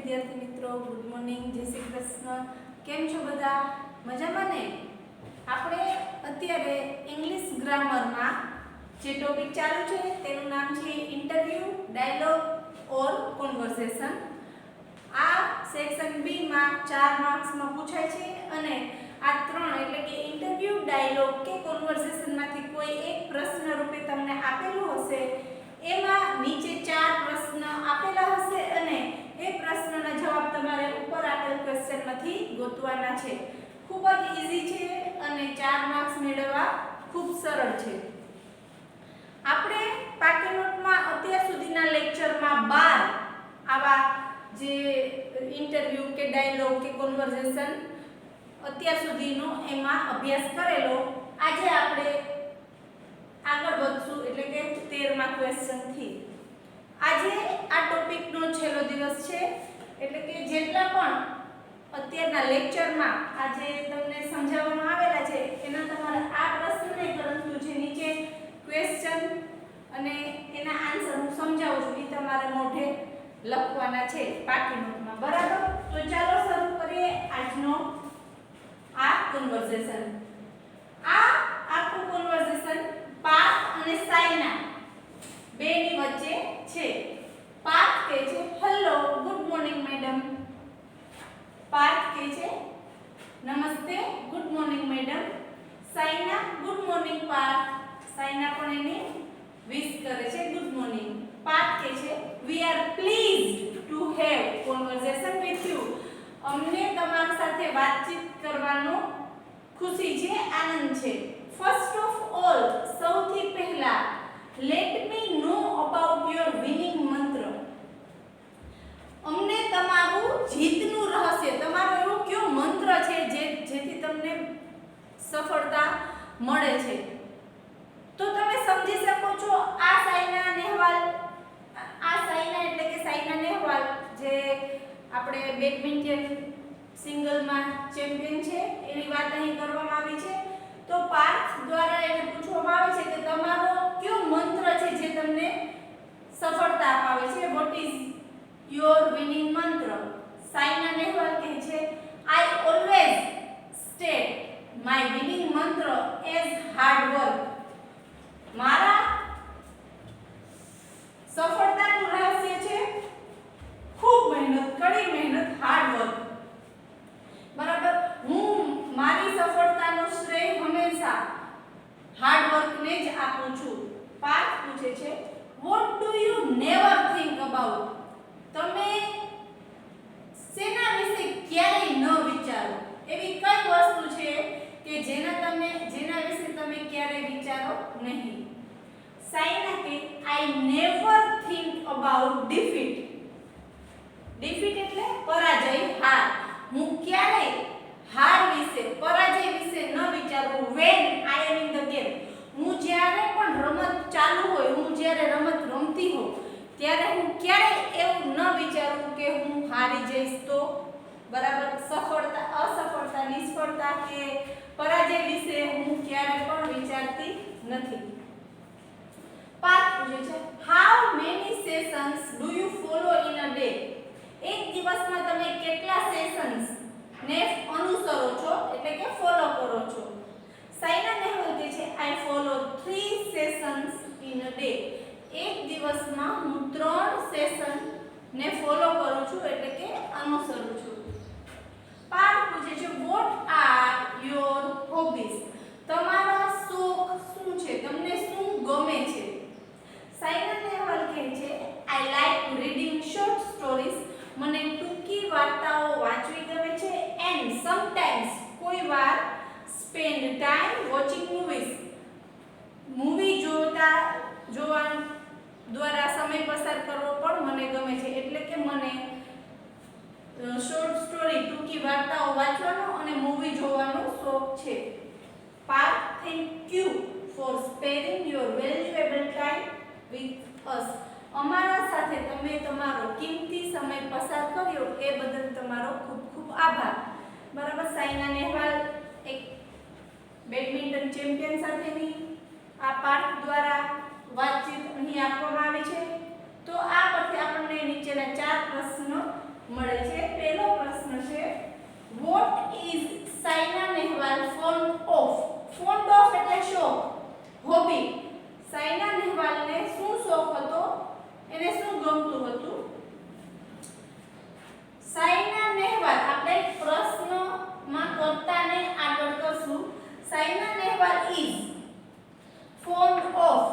વિદ્યાર્થી મિત્રો, good morning, જય શ્રી કૃષ્ણ. કેમ છો બધા? મજામાં ને? આપણે અત્યારે ઇંગ્લિશ ગ્રામરમાં જે ટોપિક ચાલુ છે તેનું નામ છે ઇન્ટરવ્યુ, ડાયલોગ ઓર કન્વર્સેશન. આ સેક્શન બી માં 4 માર્ક્સમાં પૂછાય છે અને આ ત્રણ એટલે કે ઇન્ટરવ્યુ, ડાયલોગ કે કન્વર્સેશન માંથી કોઈ એક પ્રશ્ન રૂપે તમને આપેલું હશે. એમાં નીચે 4 પ્રશ્ન આપેલા હશે અને એ પ્રશ્નના જવાબ તમારે ઉપર આપેલ ક્વેશ્ચનમાંથી ગોતવાના છે. ખૂબ જ ઈઝી છે અને 4 માર્ક્સ મેળવવા ખૂબ સરળ છે. આપણે પાકી નોટમાં અત્યાર સુધીના લેક્ચરમાં 12 આવા જે ઇન્ટરવ્યુ કે ડાયલોગ કે કન્વર્સેશન અત્યાર સુધીનો એમાં અભ્યાસ કરેલો. આજે આપણે આગળ વધશું એટલે કે 13મા ક્વેશ્ચન થી. આજે આ ટોપિકનો છેલ્લો દિવસ છે એટલે કે જેટલા પણ અત્યારના લેક્ચરમાં આજે તમને સમજાવવામાં આવેલા છે એના તમારે આ પ્રશ્ન નહીં પરંતુ જે નીચે ક્વેશ્ચન અને એના આન્સર હું સમજાવું છું એ તમારે મોઢે લખવાના છે પાકી નોટમાં. બરાબર? તો ચાલો શરૂ કરીએ આજનો આ કન્વર્સેશન. આ આખું કન્વર્સેશન પાર્થ અને સાયના બેની વચ્ચે છે. પાર્થ કહે છે hello, good morning madam. Parth કહે છે નમસ્તે, good morning madam. Saina good morning Parth. Saina પણ એને વિશ કરે છે ગુડ મોર્નિંગ. પાર્થ કહે છે we are pleased to have conversation with you. અમને તમારી સાથે વાતચીત કરવાનો ખુશી છે, આનંદ છે. ફર્સ્ટ ઓફ ઓલ, સૌથી પહેલા let me know about your winning મંત્ર. અમને તમારું જીતનું રહસ્ય, તમારો એવો કયો મંત્ર છે જેથી તમને સફળતા મળે છે. તો તમે સમજી શકો છો આ સાયના નેહવાલ, આ સાયના એટલે કે સાયના નેહવાલ જે આપણે બેડમિન્ટન સિંગલમાં ચેમ્પિયન છે એની વાત અહીં કરવામાં આવી છે. તો પાર્થ દ્વારા એને પૂછવામાં આવે છે કે તમારો કયો મંત્ર છે જે તમને સફળતા અપાવે છે. વોટ ઇઝ યોર વિનિંગ મંત્ર? સાયના નેહવાલ કહે છે I always state my winning મંત્ર એઝ હાર્ડ વર્ક. મારા સફળતાનું રહસ્ય છે ખૂબ મહેનત, કડી મહેનત, હાર્ડ વર્ક. બરાબર? હું મારી સફળતાનો શ્રેય હંમેશા હાર્ડ વર્કને જ આપું છું. પાર્થ પૂછે છે what do you never think about? તમે શેના વિશે ક્યારેય ન વિચારો? એવી કઈ વસ્તુ છે કે જેના વિશે તમે ક્યારેય વિચારો નહીં? સાયના કે I never think about defeat. Defeat એટલે પરાજય, હાર. હું ક્યારેય હાર વિશે, પરાજય વિશે ન વિચારું. when I am in the game, હું જ્યારે પણ રમત ચાલુ હોય, હું જ્યારે રમત રમતી હોઉં ત્યારે હું ક્યારેય એવું ન વિચારું કે હું હારી જઈશ તો. બરાબર? સફળતા, અસફળતા, નિષ્ફળતા કે પરાજય વિશે હું ક્યારેય પણ વિચારતી નથી. પાર્થ પૂછે છે how many sessions do you follow in a day? એક દિવસમાં તમે કેટલા સેશન્સ ને અનુસરો છો એટલે કે ફોલો કરો છો? સાયના નેહવાલ કહે છે આઈ follow 3 sessions in a day. એક દિવસમાં હું 3 સેશન ને ફોલો કરું છું એટલે કે અનુસરું છું. પાર્થ પૂછે છે વોટ આર યોર હોબીઝ? તમારા શોખ શું છે? તમને શું ગમે છે? સાયના નેહવાલ કહે છે I like reading short stories. મને ટૂંકી વાર્તાઓ વાંચવી ગમે છે. એન્ડ સમટાઈમ્સ, કોઈ વાર, spend time watching movies. Movie જોવા દ્વારા સમય પસાર કરવો પણ મને ગમે છે. એટલે કે મને શોર્ટ સ્ટોરી, ટૂંકી વાર્તાઓ વાંચવાનો અને મૂવી જોવાનો શોખ છે. Parth thank you for sparing your valuable time with us. અમારા સાથે તમે તમારો કિંમતી સમય પસાર કર્યો એ બદલ તમારો ખૂબ ખૂબ આભાર. બરાબર? સાયના નેહવાલ એક બેડમિન્ટન ચેમ્પિયન સાથેની આ પાર્થ દ્વારા વાતચીત અહીં આપવામાં આવી છે. તો આ પરથી આપણને નીચેના 4 પ્રશ્નો મળે છે. પહેલો પ્રશ્ન છે what is Saina Nehwal fond of? Fond of એટલે શોખ, હોબી. સાયના નેહવાલને શું શોખ હતો? એને શું ગમતું હતું? સાયના નેહવાલ, આપણે પ્રશ્નમાં કર્તાને આગળ કરશું. Saina Nehwal is fond of.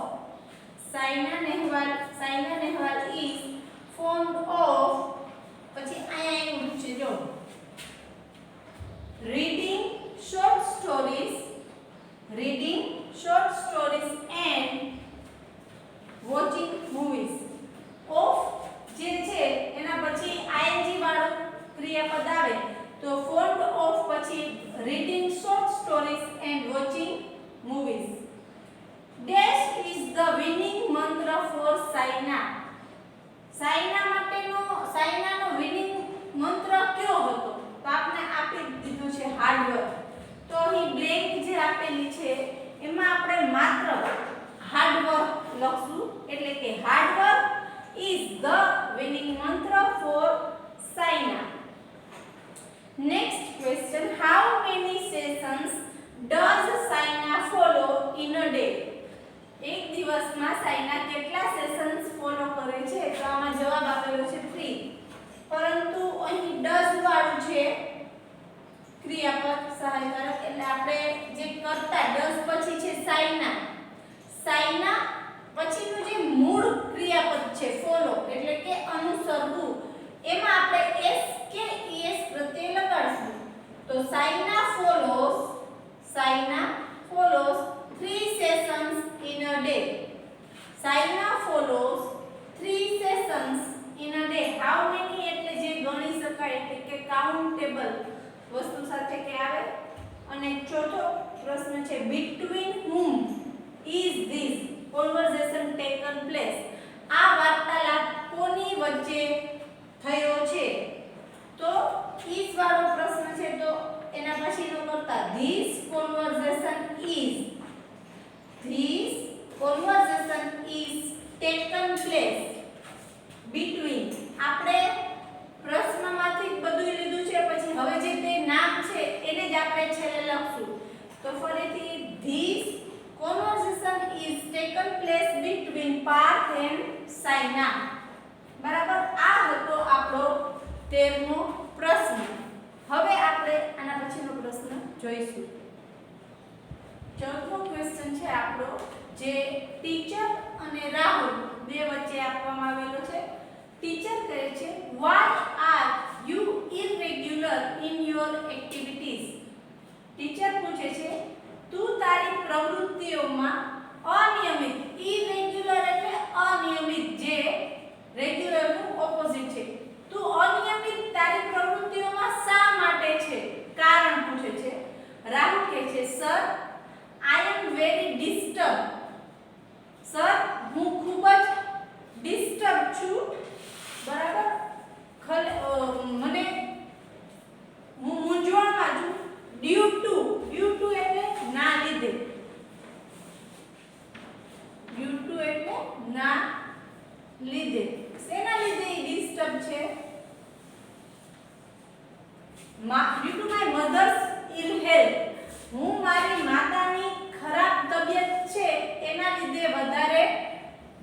Saina Nehwal is fond of, પછી અહીંયા એવું છે જો, reading short stories and watching movies. Of જે છે એના પછી આઈએનજી વાળું ક્રિયાપદ આવે તો ફોન્ડ ઓફ પછી reading short stories and watching movies. Dash is the winning mantra for Saina. સાયનાનો વિનિંગ મંત્ર કયો હતો? તો આપણે આપી દીધું છે હાર્ડવર્ક. તો અહીં બ્લેન્ક જે આપેલી છે એમાં આપણે માત્ર હાર્ડવર્ક લખશું, એટલે કે hard work is the winning mantra for Saina. Next question, how many sessions does Saina follow in a day? એક દિવસમાં સાયના કેટલા સેશન્સ ફોલો કરે છે? તો આમાં જવાબ આપેલો છે 3. પરંતુ અહીં ડઝ વાળું છે ક્રિયાપદ સહાયકારક, એટલે આપણે જે કરતા ડઝ પછી છે સાયના પછીનું જે મૂળ ક્રિયાપદ છે ફોલો એટલે કે અનુસરવું, એમાં આપણે s કે es પ્રત્યય લગાડશું. તો Saina ફોલોસ 3 sessions in a day. Saina ફોલોસ 3 sessions in a day. How many એટલે જે ગણી શકાય એટલે કે કાઉન્ટેબલ વસ્તુ સાથે કે આવે. અને ચોથો પ્રશ્ન છે between whom is this conversation taken place? આ વાર્તાલાપ કોની વચ્ચે થયો છે? તો is વાળો પ્રશ્ન છે તો એના પછીનો કરતા this conversation is taken place between. આપણે પ્રશ્નમાંથી બધું લીધું છે, પછી હવે જે તે નામ છે એને જ આપણે છેલ્લે લખશું. તો ફરીથી this conversation is taken place between Parth and Saina. બરાબર, આ હતો આપણો 13મો પ્રશ્ન. હવે આપણે આના પછીનો પ્રશ્ન જોઈશું. ચોથો ક્વેશ્ચન છે આપણો જે ટીચર અને રાહુલ બે વચ્ચે આપવામાં આવેલો છે. ટીચર કહે છે why are you irregular in your activities? Teacher પૂછે છે તું તારી પ્રવૃત્તિઓમાં અનિયમિત, ઇરેગ્યુલર એટલે અનિયમિત, જે રેગ્યુલર નું ઓપોઝિટ છે. તું અનિયમિત તારી પ્રવૃત્તિઓમાં શા માટે છે? કારણ પૂછે છે. રાહુલ કહે છે sir I am very disturb. Sir હું ખૂબ જ ડિસ્ટર્બ છું. બરાબર, મને હું મૂંઝવણમાં છું. ડ્યુ ટુ એટલે ના લીધે. ડ્યુ ટુ એટલે ના લીધે. શેના લીધે ડિસ્ટર્બ છે? Due to my mother's ill health. હું મારી માતાની ખરાબ તબિયત છે એના લીધે વધારે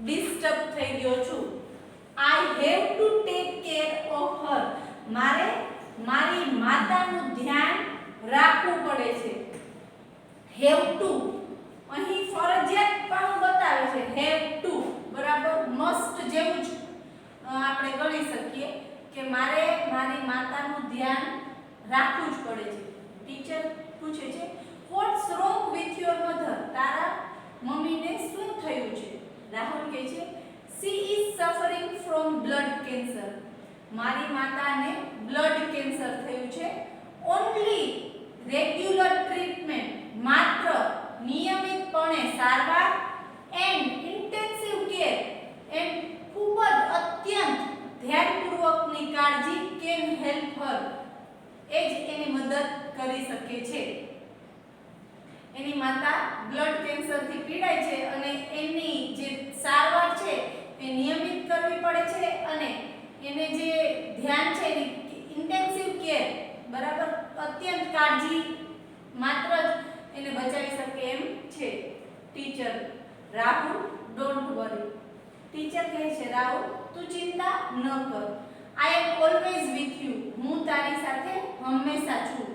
ડિસ્ટર્બ થઈ ગયો છું. I have to take care of her. મારે મારી માતાનું ધ્યાન રાખવું પડે છે. હેવ ટુ અહીં ફરજિયાત પણ બતાવે છે. હેવ ટુ બરાબર મસ્ટ જેવું જ આપણે ગણી શકીએ કે મારે મારી માતાનું ધ્યાન રાખવું જ પડે છે. ટીચર પૂછે છે what's wrong with your mother? તારા મમ્મીને શું થયું છે? રાહુલ કહે છે she is suffering from blood cancer. મારી માતાને બ્લડ કેન્સર થયું છે. only regular treatment, માત્ર નિયમિતપણે સારવાર, and intensive care, and ખૂબ જ અત્યંત ધ્યાનપૂર્વકની કાળજી can help her, એ જ એની મદદ કરી શકે છે. એની માતા બ્લડ કેન્સરથી પીડાય છે અને એની જે સારવાર છે એ નિયમિત કરવી પડે છે અને એને જે ધ્યાન છે એની બરાબર, અત્યંત કાળજી માત્ર જ એને બચાવી શકે એમ છે. Teacher Rahul don't worry. Teacher કહે છે રાહુલ તું ચિંતા ન કર. આઈ એમ ઓલવેઝ વિથ યુ. હું તારી સાથે હંમેશા છું.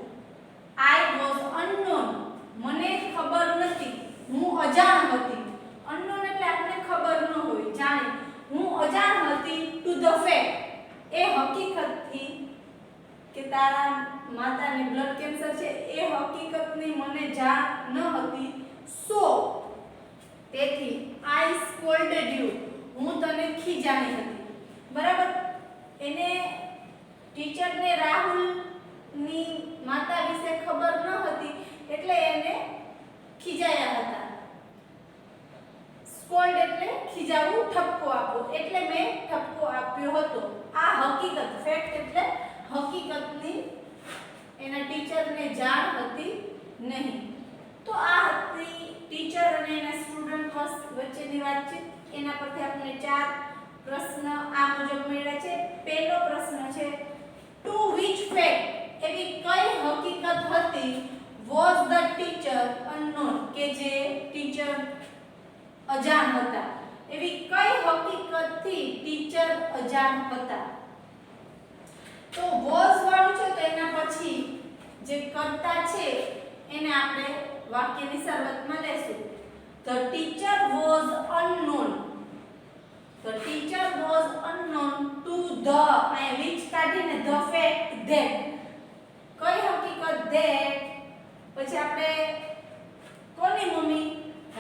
I was unknown. મને ખબર નથી. હું અજાણ હતી. અનનોન એટલે આપણને ખબર ન હોય, જાણે. હું અજાણ હતી ટુ ધ ફેક્ટ. એ હકીકતથી કે તારા માતાને બ્લડ કેન્સર છે એ હકીકતની મને જાણ ન હતી. સો તેથી આઈ સ્કોલ્ડેડ યુ. હું તને ખીજાણી હતી. બરાબર, એને ટીચરને રાહુલની માતા વિશે ખબર ન હતી એટલે એને ખીજાયા હતા. સ્કોલ્ડ એટલે ખીજાવું, ઠપકો આપવો, એટલે મેં ઠપકો આપ્યો હતો. આ હકીકત, ફેક્ટ એટલે હકીકતની એના ટીચરને જાણ હતી નહીં. તો આ હતી ટીચર અને એના સ્ટુડન્ટ વચ્ચેની વાતચીત. એના પરથી આપણે 4 પ્રશ્ન આ મુજબ મળ્યા છે. પહેલો પ્રશ્ન છે ટુ which fact, એવી કઈ હકીકત હતી was the teacher unknown, કે જે ટીચર અજાણ હતા. એવી કઈ હકીકતથી ટીચર અજાણ હતા? તો was વાળું છે તો એના પછી જે કર્તા છે એને આપણે વાક્યની શરૂઆતમાં લેશું. The teacher was unknown. The teacher was unknown to the, અને which કાઢીને the fact that, કઈ હકીકત that, પછી આપણે કોની મમ્મી?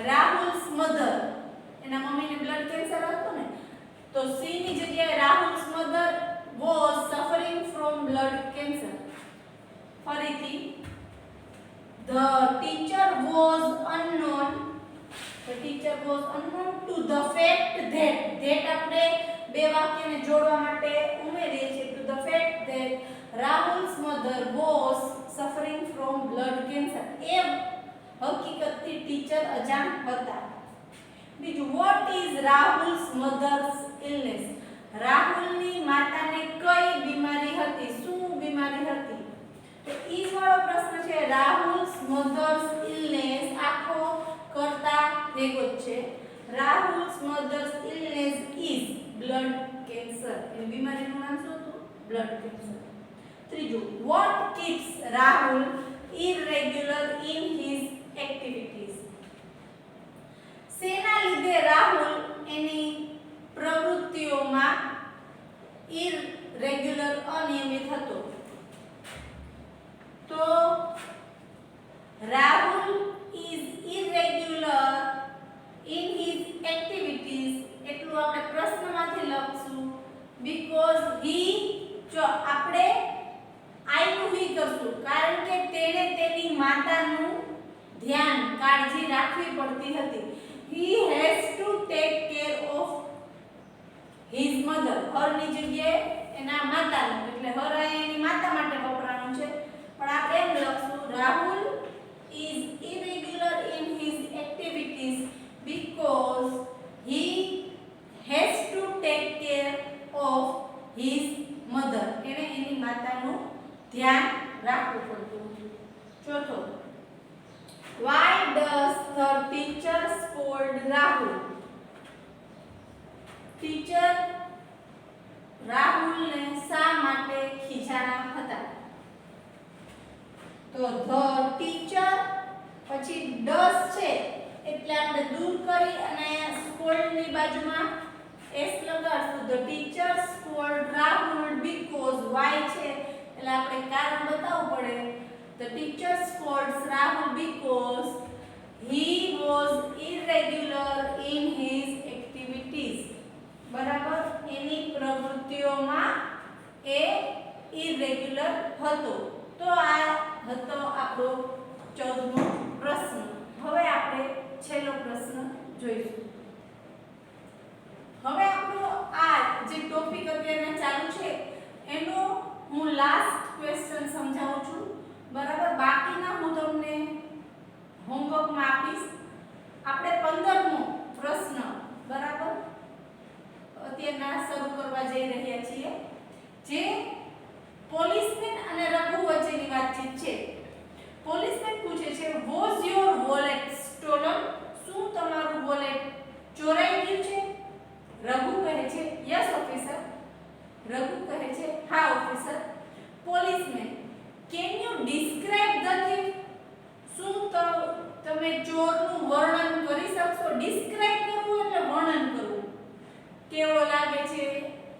રાહુલ્સ મધર. એના મમ્મીને બ્લડ કેન્સર હતું ને, તો સી ની જગ્યાએ Rahul's mother was suffering from blood cancer. ફરીથી the teacher was unknown. The teacher was unknown to the fact that, that આપણે બે વાક્યને જોડવા માટે ઉમેરીએ છીએ. To the fact that Rahul's mother was suffering from blood cancer. એ હકીકતથી ટીચર અજાણ હતા. બીજું, what is Rahul's mother's illness? રાહુલની માતાને કઈ બીમારી હતી? શું બીમારી હતી? તો ઈઝ વાળો પ્રશ્ન છે. રાહુલ્સ મધર્સ ઇલનેસ આખો કરતા ભેગો છે. Rahul's mother's illness is blood cancer. એની બીમારીનું નામ શું હતું? Blood cancer. ત્રીજું, what keeps Rahul irregular in his activities? શેના લીધે રાહુલ એની પ્રવૃત્તિઓમાં ઇરરેગ્યુલર અનિયમિત હતો? તો Rahul is irregular in his activities એટલું આપણે પ્રશ્નમાંથી લખશું. because he, જો આપણે I નું he કરશું કારણ કે તેણે તેની માતાનું ધ્યાન, કાળજી રાખવી પડતી હતી. he has to take care of his mother. her ની જગ્યાએ એના માતાનું, એટલે her એની માતા માટે વપરાણું છે, પણ આપણે એમ લખશું Rahul is irregular in his activities because he has to take care of his mother. એને એની માતાનું ધ્યાન રાખવું પડતું. ચોથો, why does the teacher scold Rahul? Teacher રાહુલને શા માટે ખીજાણા હતા? તો the teacher પછી does છે એટલે આપણે દૂર કરી અને scold ની બાજુમાં s લગાડશું. the teacher scold Rahul because why છે એટલે આપણે કારણ બતાવવું પડે. the teacher scolds Rahul because he was irregular in his activities. બરાબર, એની પ્રવૃત્તિઓમાં એ ઇરરેગ્યુલર હતો. તો આ હતો આપણો 14મો પ્રશ્ન. હવે આપણે છેલ્લો પ્રશ્ન જોઈશું. હવે આપણો આ જે ટોપિક અત્યારે ચાલુ છે એનો હું લાસ્ટ ક્વેશ્ચન સમજાવું છું. બરાબર, બાકીના હું તમને હોમવર્કમાં આપીશ. આપણે 15મો પ્રશ્ન બરાબર અત્યારે શરૂ કરવા જઈ રહ્યા છીએ, જે પોલીસમેન અને રઘુ વચ્ચેની વાતચીત છે. પોલીસમેન પૂછે છે વોઝ યોર વોલેટ સ્ટોલન? શું તમારું વોલેટ ચોરાઈ ગયું છે? રઘુ કહે છે યસ ઓફિસર. રઘુ કહે છે હા officer. Policeman can you describe the thief? શું તમે ચોરનું વર્ણન કરી શકશો? ડિસ્ક્રાઇબ કરવું એટલે વર્ણન કરવું. કેવો લાગે છે,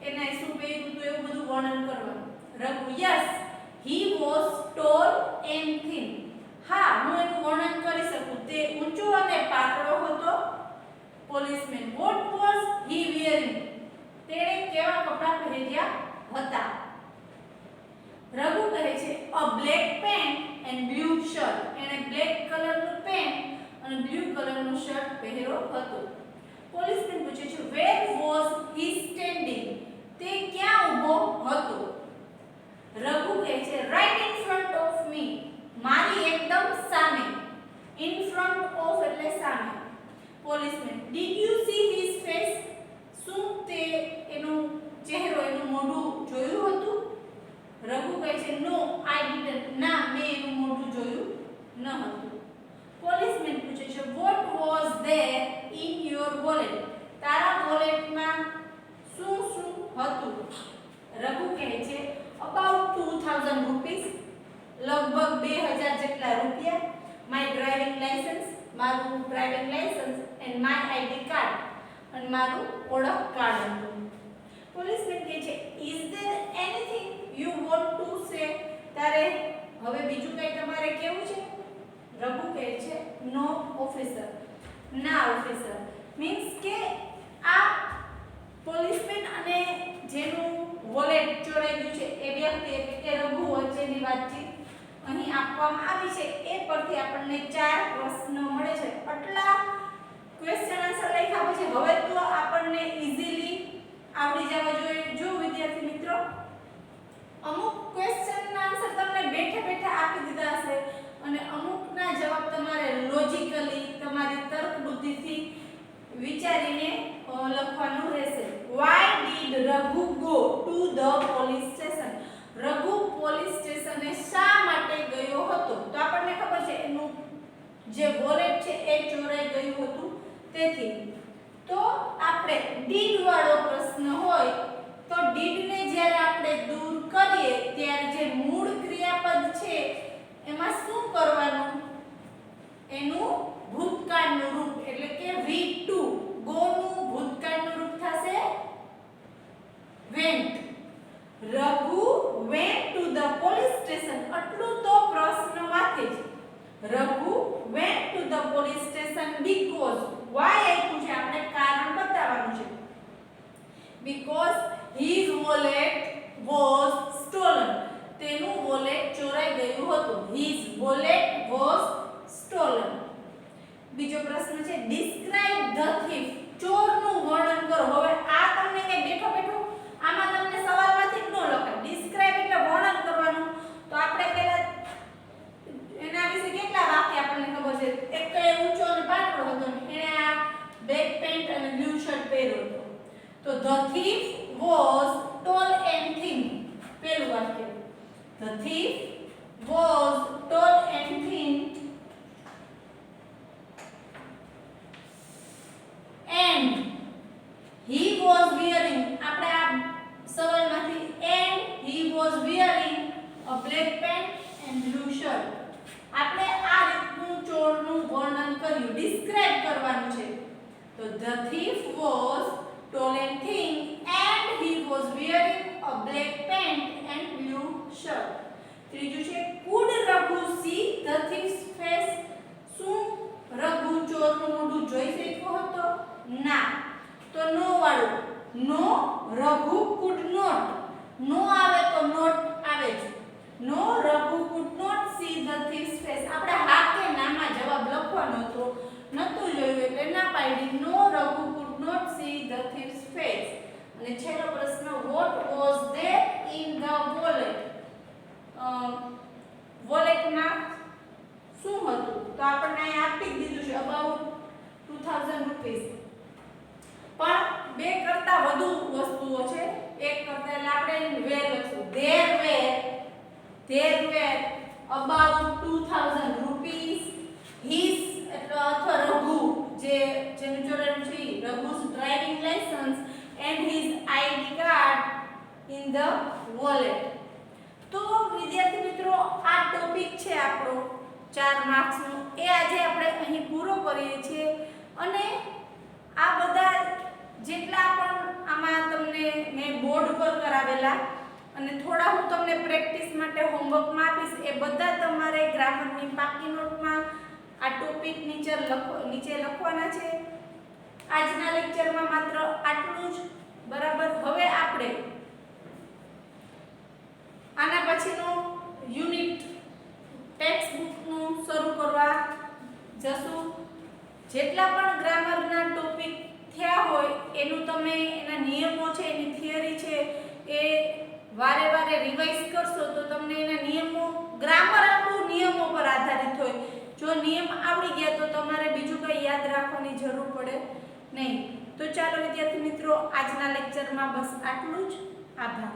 એને શું પહેર્યું હતું એવું બધું વર્ણન કરવાનું. Raghu yes he was tall and thin. હા હું એનું વર્ણન કરી શકું. તે ઊંચો અને પાતળો હતો. Policeman what was he wearing? તેણે કેવા કપડાં પહેર્યા હતા? રઘુ કહે છે a black pant and blue shirt. એણે બ્લેક કલરનું પેન્ટ અને બ્લુ કલરનું શર્ટ પહેર્યો હતો. પોલીસમેન પૂછે છે વેર વોઝ હી સ્ટેન્ડિંગ? તે ક્યાં ઊભો હતો? રઘુ કહે છે right in front of me. મારી એકદમ સામે. ઇન ફ્રન્ટ ઓફ એટલે સામે. Policeman did you see his face? શું તે એનો ચહેરો, એનું મોઢું જોયું હતું? રઘુ કહે છે નો આઈ ડિડન્ટ. ના મેં એનું મોઢું જોયું ન હતું. પોલીસમેન પૂછે છે what was there in your wallet? તારા વોલેટમાં શું શું હતું? રઘુ કહે છે અબાઉટ 2000 રૂપીસ. લગભગ 2000 જેટલા રૂપિયા. માય ડ્રાઇવિંગ લાયસન્સ, મારું driving licence and my ID card, અને મારું ઓળખ કાર્ડ હતું. પોલીસમેન કહે છે is there anything you want to say? તારે હવે બીજું કંઈ તમારે કેવું છે? રઘુ કહે છે નો ઓફિસર. ના ઓફિસર. મીન્સ કે આ પોલીસમેન અને જેનું વોલેટ ચોરાઈ ગયું છે એ વ્યક્તિ એટલે કે રઘુ વચ્ચેની વાતચીત અહીં આપવામાં આવી છે. એ પરથી આપણને 4 પ્રશ્નો મળે છે. આટલા ક્વેશ્ચન આન્સર લખ્યા પછી હવે તો આપણને ઈઝીલી આવડી જવા જોઈએ. જો વિદ્યાર્થી મિત્રો અમુક ક્વેશ્ચનના આન્સર તમને બેઠા બેઠા આપી દીધા હશે અને અમુકના જવાબ તમારે લોજિકલી તમારી તર્ક બુદ્ધિથી વિચારીને લખવાનું રહેશે. Why did Raghu go to the police station? Raghu police સ્ટેશને શા માટે ગયો હતો? તો આપણને ખબર છે એનું જે વોલેટ છે એ ચોરાઈ ગયું હતું તેથી. તો આપણે did વાળો પ્રશ્ન હોય તો did ને જ્યારે આપણે દૂર કરીએ ત્યારે જે મૂળ ક્રિયાપદ છે એમાં શું કરવાનું? એનું ભૂતકાળનું રૂપ એટલે કે V2 go નું ભૂતકાળનું રૂપ થશે went. Raghu went to the police station. આટલું તો પ્રશ્નમાંથી જ. Raghu went to the police station because why આપ્યું છે આપણે કારણ બતાવવાનું છે. because his wallet was stolen. તેનું વોલેટ ચોરાઈ ગયું હતું. his wallet was stolen. બીજો પ્રશ્ન છે describe the thief. ચોરનું વર્ણન કરો. હવે આ તમને કે બેઠો બેઠો આમાં તમને સવાલમાંથી જ ન લખાય. describe એટલે વર્ણન કરવાનું. તો આપણે પહેલા એના વિશે કેટલા વાક્ય આપણને ખબર છે. એક તો એ ઊંચો અને પાતળો હતો. એણે આ બ્લેક પેન્ટ અને બ્લુ શર્ટ પહેર્યો હતો. તો the thief was tall and thin. પહેલું વાક્ય the thief was tall and thin and he was wearing. આપણે આ સવાલમાંથી and he was wearing a black pant and blue shirt. આપણે આ રીતનું ચોરનું વર્ણન કર્યું. ડિસ્ક્રાઇબ કરવાનું છે. તો the thief was tall and thin and he was wearing a black pant and blue shirt. ત્રીજું છે could Raghu see the thief's face? શું રઘુ ચોરનું મોઢું જોઈ શક્યો હતો? ના. તો નો વાળું. નો રઘુ could not. નો આવે તો not આવે છે. નો Raghu could not see the thief's face. આપણે હા કે નામાં જવાબ લખવાનો હતો. નતું જોયું એટલે ના પાડી. નો Raghu could not see the thief's face. અને છેલ્લો પ્રશ્ન what was there in the wallet? વોલેટમાં શું હતું? તો આપણને અહીં આપી દીધું છે અબાઉટ 2000 રૂપીસ. પણ બે કરતા વધુ વસ્તુઓ છે. એક કરતા એટલે આપણે વેર લખશું. there were about 2000 rupees. His અથવા રઘુ જેનું ચોરાયું છે રઘુ's driving license and his ID card in the wallet. તો વિદ્યાર્થી મિત્રો આ ટોપિક છે આપણો 4 માર્ક્સનો એ આજે આપણે અહીં પૂરો કરીએ છીએ અને આ બધા જેટલા પણ આમાં તમને મેં બોર્ડ પર કરાવેલા અને થોડા હું તમને પ્રેક્ટિસ માટે હોમવર્કમાં આપીશ એ બધા તમારે ગ્રામરની પાકી નોટમાં આ ટોપિક નીચે લખવાના છે. આજના લેક્ચરમાં માત્ર આટલું જ. બરાબર. હવે આપણે આના પછીનું યુનિટ ટેક્સ્ટ બુકનું શરૂ કરવા જશું. જેટલા પણ ગ્રામરના ટોપિક થયા હોય એનું તમે એના નિયમો છે એની થિયરી છે એ વારે વારે રિવાઇઝ કરશો તો તમને એના નિયમો ગ્રામર આખું નિયમો પર આધારિત હોય. જો નિયમ આવડી ગયા તો તમારે બીજું કંઈ યાદ રાખવાની જરૂર પડે નહીં. તો ચાલો વિદ્યાર્થી મિત્રો આજના લેક્ચરમાં બસ આટલું જ. આભાર.